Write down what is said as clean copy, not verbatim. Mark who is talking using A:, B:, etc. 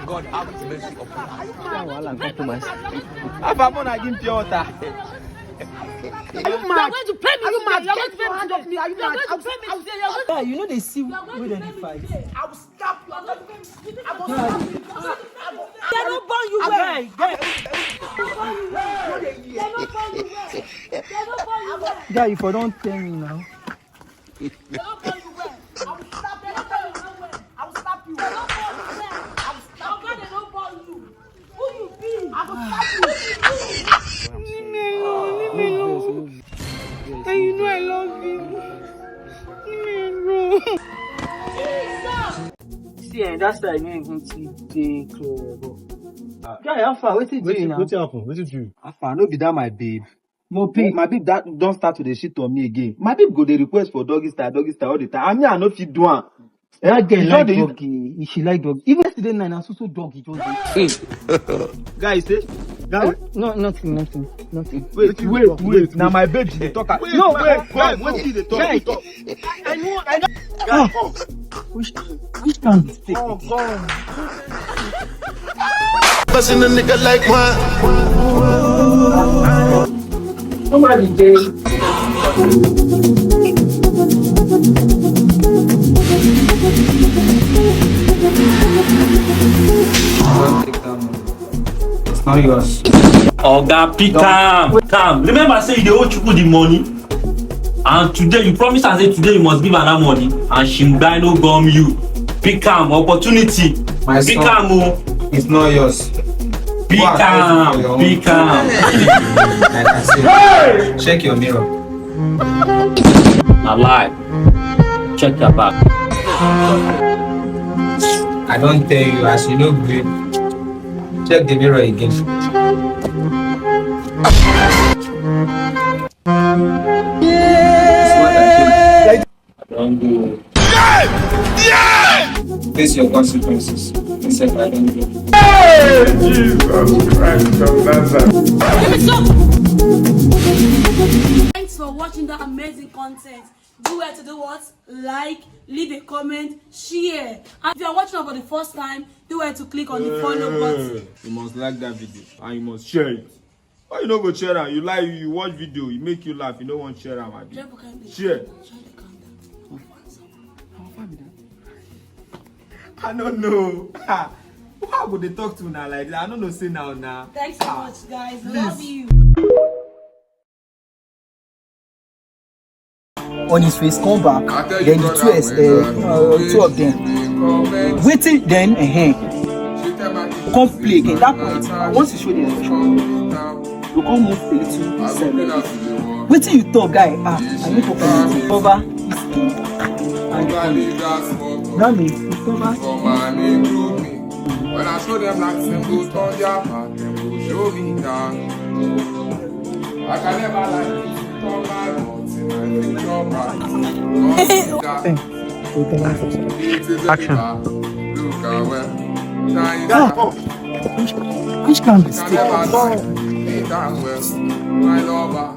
A: God have mercy upon you.
B: Are you mad? You're going to pay me. Are you mad? You're going to pay me today. Are you mad?
C: Yeah, you know they see with the fight.
B: I will stop you. I will stop you. They don't burn you well.
C: Guy, if I don't tell me now.
B: They don't burn you well. I will stop you. I will stop you. They don't burn you well. I will stop you. They don't burn you. Who you be? I will stop you. Leave me alone. And you know I love you. Leave me alone.
C: See, that's why I didn't even see the club. Guy, how far? What is it now?
D: What happened? What did you do?
E: How far? No be that my babe.
C: No pay.
E: My babe that don't start to the shit on me again. My babe go the request for doggy style all the time. I mean I know if you do one.
C: That girl like doggy. She like doggy. Even yesterday night, I saw doggy.
E: Guys, say
C: No, nothing.
E: Wait. Now my babe she talk.
D: No, wait. What did they talk?
C: I know. Which can be stick?
E: Oh, God.
F: Bustin' a nigga like whine.
C: Somebody day.
D: It's not yours.
G: Oga, pick calm. Remember, say you dey owe Chukwu the money, and today you promise and say today you must give her that money, and Shingbai no gum you. Pick calm, opportunity.
D: My
G: pick
D: son,
G: calm, oh.
D: It's not yours.
G: Pick calm.
D: Like I said, check your mirror.
G: Na lie. Check your back.
D: I don't tell you, as you know, good. Check the mirror again.
G: Don't do.
D: Face your consequences. Except I don't do.
A: Jesus Christ of Nazareth.
B: Thanks for watching that amazing content. Do well to do what? Like, leave a comment, share. And if you are watching us for the first time, do well to click on the follow button.
E: You must like that video and you must share it. Why you no go share am? You like, you watch video, you make you laugh, you don't want to share am. Share. I don't know. How would they talk to now like that? I don't know. Say now.
B: Thanks so much, guys. Love you.
C: On his face, come back. Then the two of them. Waiting, then come play again. That point, once you show the expression, you can't move a little side. Waiting, you talk, guy. I need to come over his game. That means it's over.
A: When I show them like symbols on their part, them will show me down. I can never like this. Talk my words in my future. Action. Look away.
C: Which can be stick?
A: My lover.